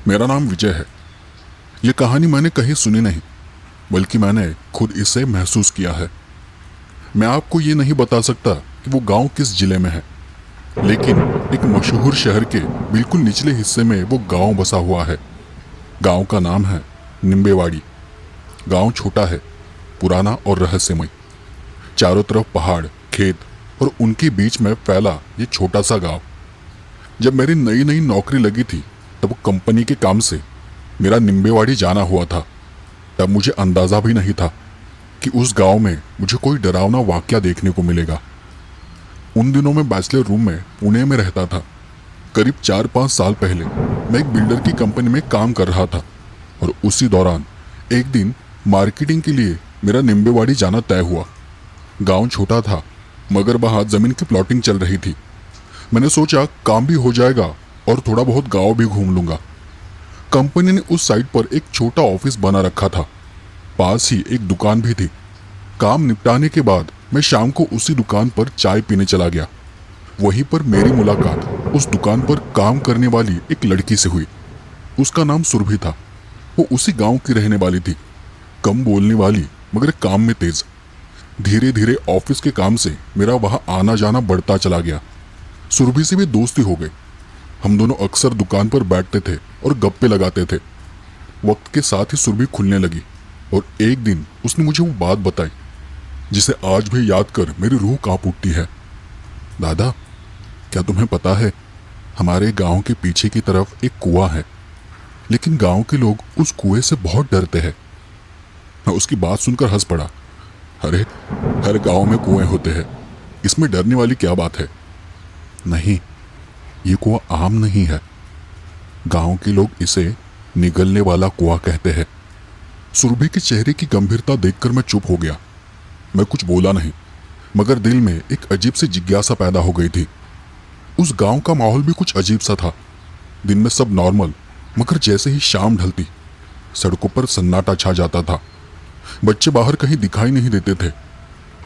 मेरा नाम विजय है। ये कहानी मैंने कहीं सुनी नहीं, बल्कि मैंने खुद इसे महसूस किया है। मैं आपको ये नहीं बता सकता कि वो गांव किस जिले में है, लेकिन एक मशहूर शहर के बिल्कुल निचले हिस्से में वो गांव बसा हुआ है। गांव का नाम है निम्बेवाड़ी। गांव छोटा है, पुराना और रहस्यमय। चारों तरफ पहाड़, खेत और उनके बीच में फैला ये छोटा सा गांव। जब मेरी नई नई नौकरी लगी थी, तब कंपनी के काम से मेरा निम्बेवाड़ी जाना हुआ था। तब मुझे अंदाजा भी नहीं था कि उस गांव में मुझे कोई डरावना वाकया देखने को मिलेगा। उन दिनों में बैचलर रूम में पुणे में रहता था। करीब 4-5 साल पहले मैं एक बिल्डर की कंपनी में काम कर रहा था और उसी दौरान एक दिन मार्केटिंग के लिए मेरा निम्बेवाड़ी जाना तय हुआ। गांव छोटा था, मगर वहां जमीन की प्लॉटिंग चल रही थी। मैंने सोचा काम भी हो जाएगा और थोड़ा बहुत गांव भी घूम लूंगा। कंपनी ने उस साइट पर एक छोटा ऑफिस बना रखा था। पास ही एक दुकान भी थी। काम निपटाने के बाद मैं शाम को उसी दुकान पर चाय पीने चला गया। वहीं पर मेरी मुलाकात उस दुकान पर काम करने वाली एक लड़की से हुई। उसका नाम सुरभि था। वो उसी गांव की रहने वाली थी, कम बोलने वाली मगर काम में तेज। धीरे धीरे ऑफिस के काम से मेरा वहां आना जाना बढ़ता चला गया। सुरभि से भी दोस्ती हो गई। हम दोनों अक्सर दुकान पर बैठते थे और गप्पे लगाते थे। वक्त के साथ ही सुरभि खुलने लगी और एक दिन उसने मुझे वो बात बताई जिसे आज भी याद कर मेरी रूह कांप उठती है। दादा, क्या तुम्हें पता है, हमारे गांव के पीछे की तरफ एक कुआं है, लेकिन गांव के लोग उस कुएं से बहुत डरते हैं। मैं उसकी बात सुनकर हंस पड़ा। अरे, हर गांव में कुएं होते हैं, इसमें डरने वाली क्या बात है? नहीं, ये कुआं आम नहीं है। गांव के लोग इसे निगलने वाला कुआं कहते हैं। सुरभि के चेहरे की गंभीरता देखकर मैं चुप हो गया। मैं कुछ बोला नहीं, मगर दिल में एक अजीब सी जिज्ञासा पैदा हो गई थी। उस गांव का माहौल भी कुछ अजीब सा था। दिन में सब नॉर्मल, मगर जैसे ही शाम ढलती, सड़कों पर सन्नाटा छा जाता था। बच्चे बाहर कहीं दिखाई नहीं देते थे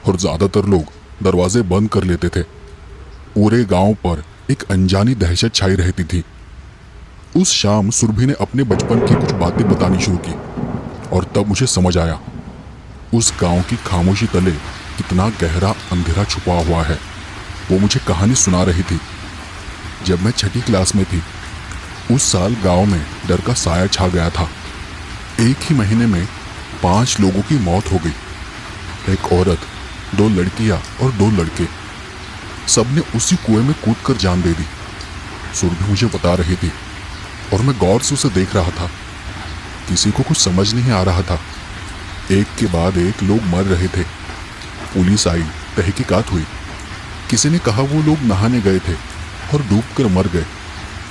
और ज्यादातर लोग दरवाजे बंद कर लेते थे। पूरे गांव पर एक अनजानी दहशत छाई रहती थी। उस शाम सुरभि ने अपने बचपन की कुछ बातें बतानी शुरू की और तब मुझे समझ आया, उस गांव की खामोशी तले कितना गहरा अंधेरा छुपा हुआ है। वो मुझे कहानी सुना रही थी। जब मैं 6ठी क्लास में थी, उस साल गांव में डर का साया छा गया था। एक ही महीने में 5 लोगों की मौत हो गई। एक औरत, 2 लड़कियां और 2 लड़के। सबने उसी कुएं में कूदकर जान दे दी। सुरभि मुझे बता रही थी और मैं गौर से उसे देख रहा था। किसी को कुछ समझ नहीं आ रहा था। एक के बाद एक लोग मर रहे थे। पुलिस आई, तहकीकात हुई। किसी ने कहा वो लोग नहाने गए थे और डूबकर मर गए,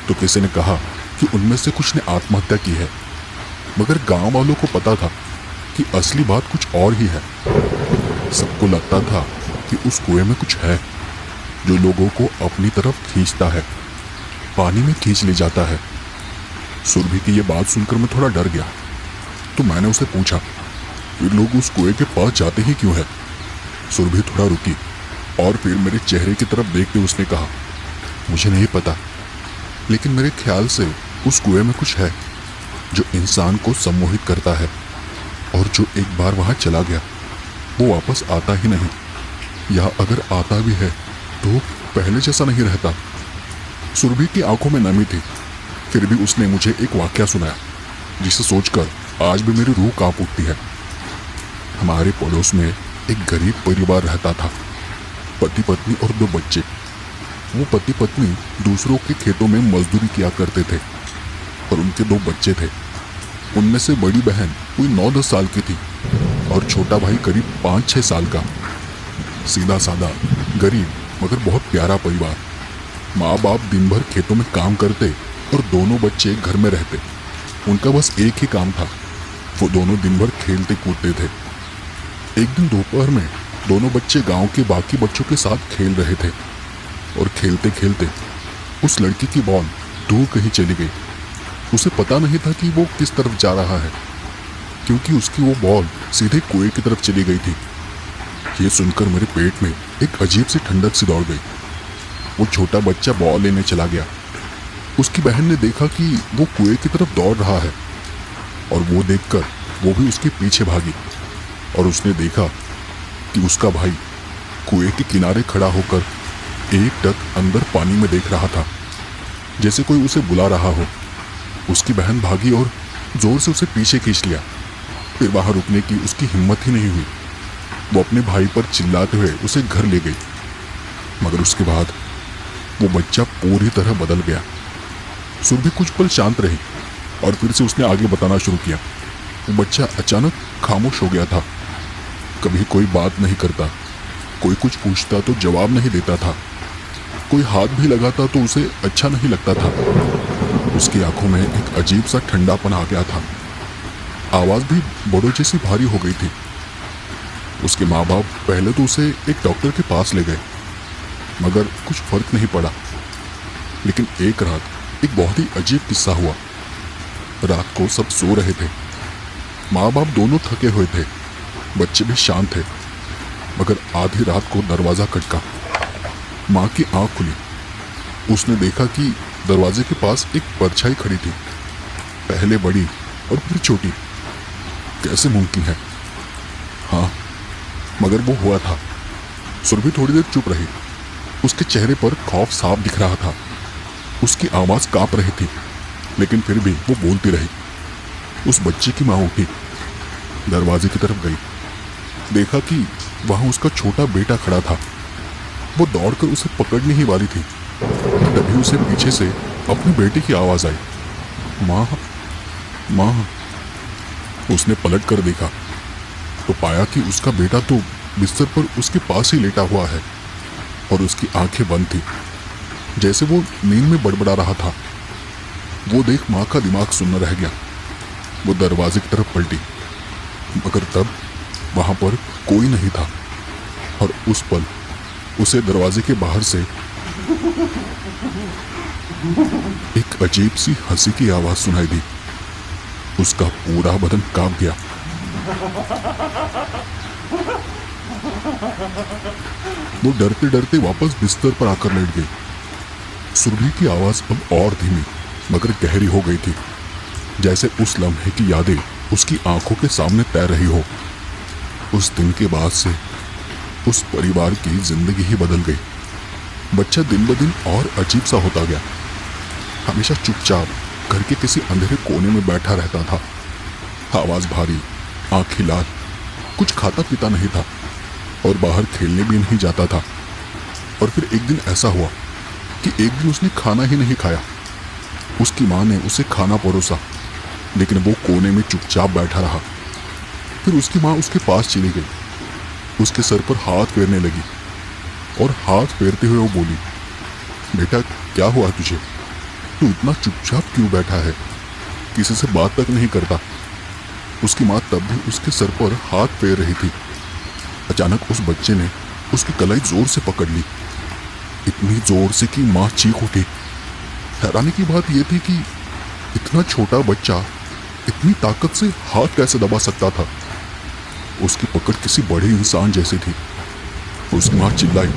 तो किसी ने कहा कि उनमें से कुछ ने आत्महत्या की है। मगर गांव वालों को पता था कि असली बात कुछ और ही है। सबको लगता था कि उस कुएं में कुछ है जो लोगों को अपनी तरफ खींचता है, पानी में खींच ले जाता है। सुरभि की ये बात सुनकर मैं थोड़ा डर गया, तो मैंने उसे पूछा, फिर लोग उस कुएं के पास जाते ही क्यों है? सुरभि थोड़ा रुकी और फिर मेरे चेहरे की तरफ देखते उसने कहा, मुझे नहीं पता, लेकिन मेरे ख्याल से उस कुएं में कुछ है जो इंसान को सम्मोहित करता है और जो एक बार वहां चला गया वो वापस आता ही नहीं, या अगर आता भी है तो पहले जैसा नहीं रहता। सुरभि की आंखों में नमी थी, फिर भी उसने मुझे एक वाकया सुनाया जिसे सोचकर आज भी मेरी रूह कांप उठती है। हमारे पड़ोस में एक गरीब परिवार रहता था, पति पत्नी और 2 बच्चे। वो पति पत्नी दूसरों के खेतों में मजदूरी किया करते थे और उनके 2 बच्चे थे। उनमें से बड़ी बहन कोई 9-10 साल की थी और छोटा भाई करीब 5-6 साल का। सीधा साधा, गरीब मगर बहुत प्यारा परिवार। माँ बाप दिन भर खेतों में काम करते और दोनों बच्चे घर में रहते। उनका बस एक ही काम था, वो दोनों दिन भर खेलते कूदते थे। एक दिन दोपहर में दोनों बच्चे गांव के बाकी बच्चों के साथ खेल रहे थे और खेलते खेलते उस लड़की की बॉल दूर कहीं चली गई। उसे पता नहीं था कि वो किस तरफ जा रहा है, क्योंकि उसकी वो बॉल सीधे कुएं की तरफ चली गई थी। ये सुनकर मेरे पेट में एक अजीब सी ठंडक सी दौड़ गई। वो छोटा बच्चा बॉल लेने चला गया। उसकी बहन ने देखा कि वो कुएं की तरफ दौड़ रहा है और वो देखकर वो भी उसके पीछे भागी और उसने देखा कि उसका भाई कुएं के किनारे खड़ा होकर एकटक अंदर पानी में देख रहा था, जैसे कोई उसे बुला रहा हो। उसकी बहन भागी और जोर से उसे पीछे खींच लिया। फिर वहां रुकने की उसकी हिम्मत ही नहीं हुई। वो अपने भाई पर चिल्लाते हुए उसे घर ले गई। मगर उसके बाद वो बच्चा पूरी तरह बदल गया। सुरभि कुछ पल शांत रही और फिर से उसने आगे बताना शुरू किया। वो बच्चा अचानक खामोश हो गया था। कभी कोई बात नहीं करता, कोई कुछ पूछता तो जवाब नहीं देता था, कोई हाथ भी लगाता तो उसे अच्छा नहीं लगता था। उसकी आंखों में एक अजीब सा ठंडापन आ गया था। आवाज भी बड़ों जैसी भारी हो गई थी। उसके माँ बाप पहले तो उसे एक डॉक्टर के पास ले गए, मगर कुछ फर्क नहीं पड़ा। लेकिन एक रात एक बहुत ही अजीब किस्सा हुआ। रात को सब सो रहे थे, माँ बाप दोनों थके हुए थे, बच्चे भी शांत थे। मगर आधी रात को दरवाजा खटका। माँ की आंख खुली। उसने देखा कि दरवाजे के पास एक परछाई खड़ी थी, पहले बड़ी और फिर छोटी। कैसे मुमकिन है? हाँ, मगर वो हुआ था। सुरभि थोड़ी देर चुप रही। उसके चेहरे पर खौफ साफ दिख रहा था। उसकी आवाज कांप रही थी, लेकिन फिर भी वो बोलती रही। उस बच्चे की माँ उठी, दरवाजे की तरफ गई, देखा कि वहां उसका छोटा बेटा खड़ा था। वो दौड़कर उसे पकड़ने ही वाली थी, तभी उसे पीछे से अपने बेटे की आवाज आई, माँ माँ। उसने पलट कर देखा तो पाया कि उसका बेटा तो बिस्तर पर उसके पास ही लेटा हुआ है और उसकी आंखें बंद थी, जैसे वो नींद में बड़बड़ा रहा था। वो देख माँ का दिमाग सुन्न रह गया। वो दरवाजे की तरफ पलटी, मगर तब वहां पर कोई नहीं था और उस पल उसे दरवाजे के बाहर से एक अजीब सी हंसी की आवाज सुनाई दी। उसका पूरा बदन कांप गया। वो डरते डरते वापस बिस्तर पर आकर लेट गई। सुरभि की आवाज अब और धीमी मगर गहरी हो गई थी, जैसे उस लम्हे की यादें उसकी आंखों के सामने तैर रही हो। उस दिन के बाद से उस परिवार की जिंदगी ही बदल गई। बच्चा दिन ब दिन और अजीब सा होता गया। हमेशा चुपचाप घर के किसी अंधेरे कोने में बैठा रहता था। आवाज भारी, आंखें लाल, कुछ खाता पीता नहीं था और बाहर खेलने भी नहीं जाता था। और फिर एक दिन ऐसा हुआ कि एक दिन उसने खाना ही नहीं खाया। उसकी माँ ने उसे खाना परोसा, लेकिन वो कोने में चुपचाप बैठा रहा। फिर उसकी माँ उसके पास चली गई, उसके सर पर हाथ फेरने लगी और हाथ फेरते हुए वो बोली, बेटा क्या हुआ तुझे? तू इतना चुपचाप क्यों बैठा है? किसी से बात तक नहीं करता। उसकी माँ तब भी उसके सर पर हाथ फेर रही थी। अचानक उस बच्चे ने उसकी कलाई जोर से पकड़ ली, इतनी जोर से कि माँ चीख उठी। हैरानी की बात यह थी कि इतना छोटा बच्चा इतनी ताकत से हाथ कैसे दबा सकता था। उसकी पकड़ किसी बड़े इंसान जैसी थी। उसकी माँ चिल्लाई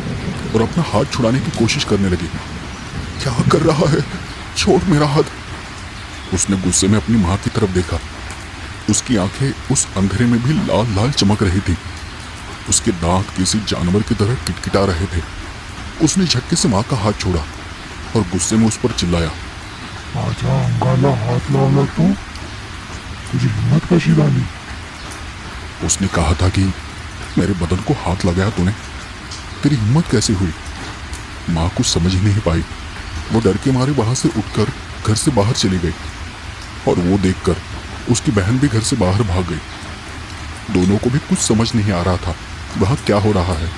और अपना हाथ छुड़ाने की कोशिश करने लगी। क्या कर रहा है? छोड़ मेरा हाथ। उसने गुस्से में अपनी माँ की तरफ देखा। उसकी आंखें उस अंधेरे में भी लाल लाल चमक रही थी। उसके दांत किसी जानवर की तरह किटकिटा रहे थे। उसने झटके से माँ का हाथ छोड़ा और गुस्से में उस पर चिल्लाया, आजा अंगाला, हाथ ला तू, तुझे हिम्मत कैसी डाली? उसने कहा था कि मेरे बदन को हाथ लगाया तूने, तेरी हिम्मत कैसे हुई? माँ कुछ समझ ही नहीं पाई। वो डर के मारे वहां से उठकर घर से बाहर चली गई और वो देखकर उसकी बहन भी घर से बाहर भाग गई। दोनों को भी कुछ समझ नहीं आ रहा था वहां क्या हो रहा है।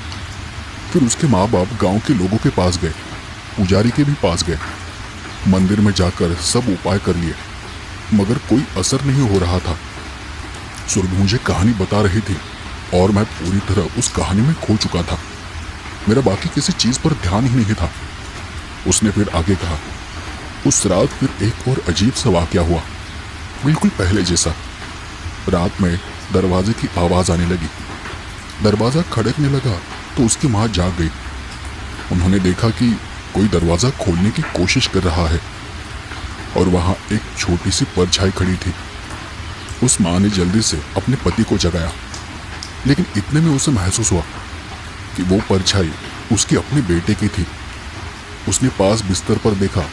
फिर उसके माँ बाप गांव के लोगों के पास गए, पुजारी के भी पास गए, मंदिर में जाकर सब उपाय कर लिए, मगर कोई असर नहीं हो रहा था। सुरभि मुझे कहानी बता रही थी और मैं पूरी तरह उस कहानी में खो चुका था। मेरा बाकी किसी चीज पर ध्यान ही नहीं था। उसने फिर आगे कहा, उस रात फिर एक और अजीब सा वाकया हुआ, बिल्कुल पहले जैसा। रात में दरवाजे की आवाज आने लगी। दरवाजा खड़कने लगा तो उसकी माँ जाग गई। उन्होंने देखा कि कोई दरवाजा खोलने की कोशिश कर रहा है। और वहां एक छोटी सी परछाई खड़ी थी। उस माँ ने जल्दी से अपने पति को जगाया, लेकिन इतने में उसे महसूस हुआ कि वो परछाई उसके अपने बेटे की थी। उसने पास बिस्तर पर देखा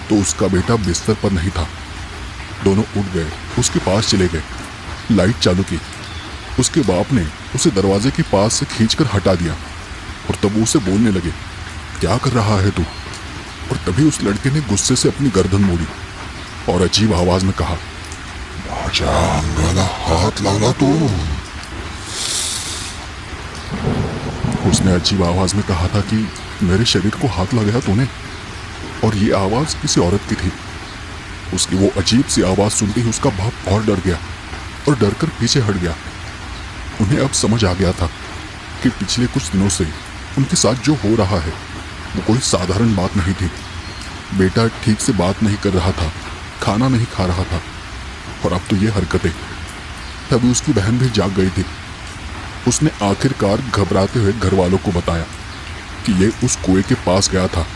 तो उसका बेटा बिस्तर पर नहीं था। दोनों उठ गए, उसके पास चले गए, लाइट चालू की। उसके बाप ने उसे दरवाजे के पास से खींचकर हटा दिया और तब उसे बोलने लगे, क्या कर रहा है तू? और तभी उस लड़के ने गुस्से से अपनी गर्दन मोड़ी और अजीब आवाज में कहा, माझ्या अंगाला हात लावला तू? उसने अजीब आवाज में कहा था कि मेरे शरीर को हाथ लगाया तूने। और ये आवाज किसी औरत की थी। उसकी वो अजीब सी आवाज सुनते ही उसका बाप और डर गया और डरकर पीछे हट गया। उन्हें अब समझ आ गया था कि पिछले कुछ दिनों से उनके साथ जो हो रहा है वो कोई साधारण बात नहीं थी। बेटा ठीक से बात नहीं कर रहा था, खाना नहीं खा रहा था, और अब तो ये हरकतें। तभी उसकी बहन भी जाग गई थी। उसने आखिरकार घबराते हुए घर वालों को बताया कि ये उस कुएं के पास गया था।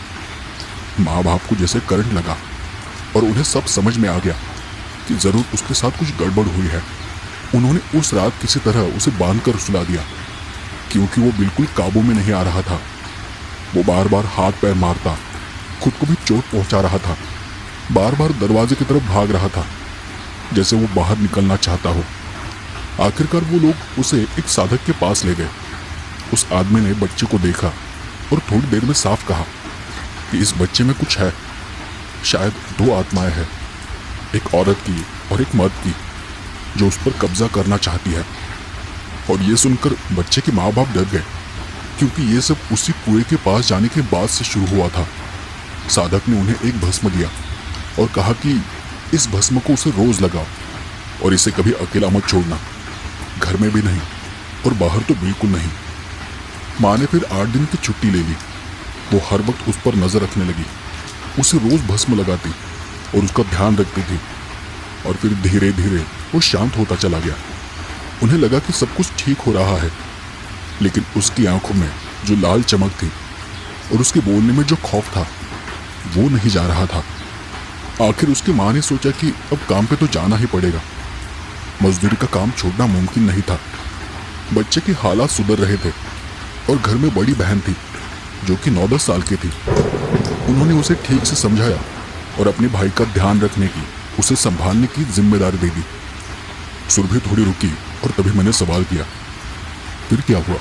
माँ बाप को जैसे करंट लगा और उन्हें सब समझ में आ गया कि जरूर उसके साथ कुछ गड़बड़ हुई है। उन्होंने उस रात किसी तरह उसे बांधकर सुला दिया, क्योंकि वो बिल्कुल काबू में नहीं आ रहा था। वो बार बार हाथ पैर मारता, खुद को भी चोट पहुंचा रहा था, बार बार दरवाजे की तरफ भाग रहा था जैसे वो बाहर निकलना चाहता हो। आखिरकार वो लोग उसे एक साधक के पास ले गए। उस आदमी ने बच्चे को देखा और थोड़ी देर में साफ कहा कि इस बच्चे में कुछ है। शायद दो आत्माएं हैं, एक औरत की और एक मर्द की, जो उस पर कब्जा करना चाहती है। और ये सुनकर बच्चे के माँ बाप डर गए, क्योंकि ये सब उसी कुएं के पास जाने के बाद से शुरू हुआ था। साधक ने उन्हें एक भस्म दिया और कहा कि इस भस्म को उसे रोज लगाओ और इसे कभी अकेला मत छोड़ना, घर में भी नहीं और बाहर तो बिल्कुल नहीं। माँ ने फिर 8 दिन की छुट्टी ले ली। वो हर वक्त उस पर नजर रखने लगी, उसे रोज भस्म लगाती और उसका ध्यान रखती थी। और फिर धीरे धीरे वो शांत होता चला गया। उन्हें लगा कि सब कुछ ठीक हो रहा है, लेकिन उसकी आंखों में जो लाल चमक थी और उसके बोलने में जो खौफ था वो नहीं जा रहा था। आखिर उसकी माँ ने सोचा कि अब काम पे तो जाना ही पड़ेगा। मजदूरी का काम छोड़ना मुमकिन नहीं था। बच्चे के हालात सुधर रहे थे और घर में बड़ी बहन थी जो कि 9-10 साल की थी। उन्होंने उसे ठीक से समझाया और अपने भाई का ध्यान रखने की, उसे संभालने की जिम्मेदारी दे दी। सुरभि थोड़ी रुकी और तभी मैंने सवाल किया, फिर क्या हुआ?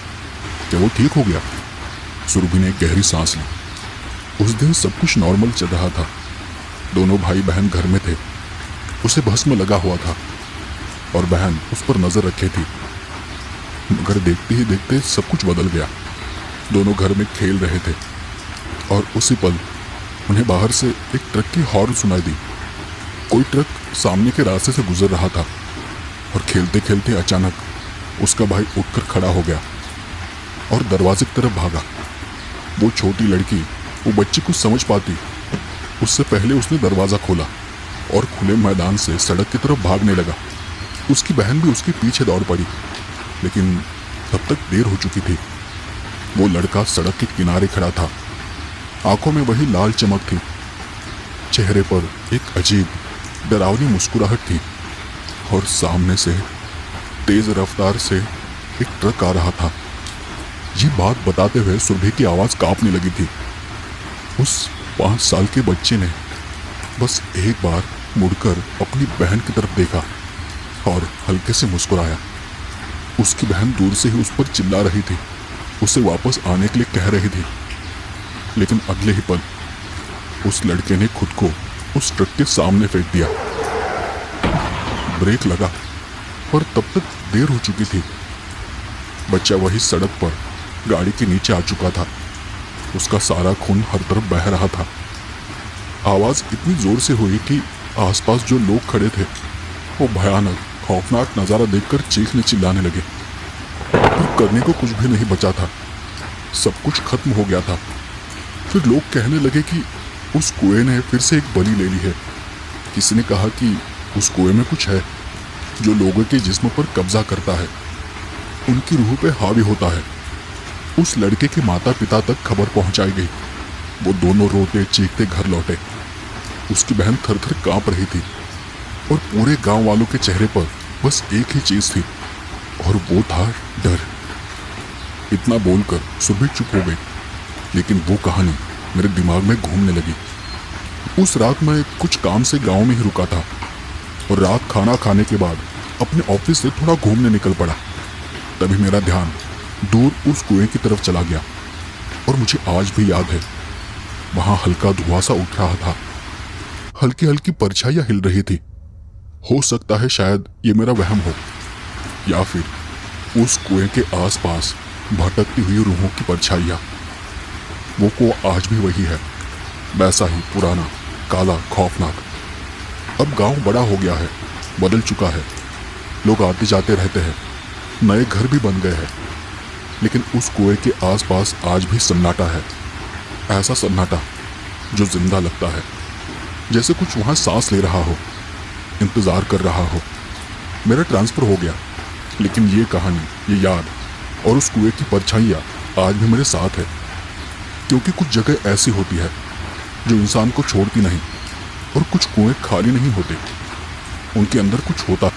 क्या वो ठीक हो गया? सुरभि ने गहरी सांस ली। उस दिन सब कुछ नॉर्मल चल रहा था। दोनों भाई बहन घर में थे। उसे भस्म लगा हुआ था और बहन उस पर नजर रखे थी। मगर देखते ही देखते सब कुछ बदल गया। दोनों घर में खेल रहे थे और उसी पल उन्हें बाहर से एक ट्रक की हॉर्न सुनाई दी। कोई ट्रक सामने के रास्ते से गुजर रहा था और खेलते खेलते अचानक उसका भाई उठकर खड़ा हो गया और दरवाजे की तरफ भागा। वो छोटी लड़की वो बच्ची कुछ समझ पाती उससे पहले उसने दरवाज़ा खोला और खुले मैदान से सड़क की तरफ भागने लगा। उसकी बहन भी उसके पीछे दौड़ पड़ी, लेकिन तब तक देर हो चुकी थी। वो लड़का सड़क के किनारे खड़ा था। आंखों में वही लाल चमक थी, चेहरे पर एक अजीब डरावनी मुस्कुराहट थी और सामने से तेज रफ्तार से एक ट्रक आ रहा था। ये बात बताते हुए सुरभि की आवाज कांपने लगी थी। उस 5 साल के बच्चे ने बस एक बार मुड़कर अपनी बहन की तरफ देखा और हल्के से मुस्कुराया। उसकी बहन दूर से ही उस पर चिल्ला रही थी, उसे वापस आने के लिए कह रही थी, लेकिन अगले ही पल उस लड़के ने खुद को उस ट्रक के सामने फेंक दिया। ब्रेक लगा और तब तक देर हो चुकी थी। बच्चा वही सड़क पर गाड़ी के नीचे आ चुका था। उसका सारा खून हर तरफ बह रहा था। आवाज इतनी जोर से हुई कि आसपास जो लोग खड़े थे वो भयानक खौफनाक नजारा देखकर चीखने चिल्लाने लगे। पर करने को कुछ भी नहीं बचा था, सब कुछ खत्म हो गया था। फिर लोग कहने लगे कि उस कुएं ने फिर से एक बलि ले ली है। किसी ने कहा कि उस कुएं में कुछ है जो लोगों के जिस्म पर कब्जा करता है, उनकी रूह पे हावी होता है। उस लड़के के माता पिता तक खबर पहुंचाई गई। वो दोनों रोते चीखते घर लौटे। उसकी बहन थर थर कांप रही थी और पूरे गांव वालों के चेहरे पर बस एक ही चीज थी और वो था डर। इतना बोलकर सुरभि चुप हो गई, लेकिन वो कहानी मेरे दिमाग में घूमने लगी। उस रात मैं कुछ काम से गांव में ही रुका था और रात खाना खाने के बाद अपने ऑफिस से थोड़ा घूमने निकल पड़ा। तभी मेरा ध्यान दूर उस कुएं की तरफ चला गया और मुझे आज भी याद है, वहां हल्का धुआं सा उठ रहा था, हल्की हल्की परछाइयां हिल रही थी। हो सकता है शायद ये मेरा वहम हो, या फिर उस कुएं के आसपास भटकती हुई रूहों की परछाइयां। वो कुआं आज भी वही है, वैसा ही पुराना, काला, खौफनाक। अब गांव बड़ा हो गया है, बदल चुका है, लोग आते जाते रहते हैं, नए घर भी बन गए हैं, लेकिन उस कुएं के आसपास आज भी सन्नाटा है। ऐसा सन्नाटा जो जिंदा लगता है, जैसे कुछ वहां सांस ले रहा हो, इंतजार कर रहा हो। मेरा ट्रांसफर हो गया, लेकिन ये कहानी, ये याद और उस कुएं की परछाइयां आज भी मेरे साथ है। क्योंकि कुछ जगह ऐसी होती है जो इंसान को छोड़ती नहीं, और कुछ कुएं खाली नहीं होते, उनके अंदर कुछ होता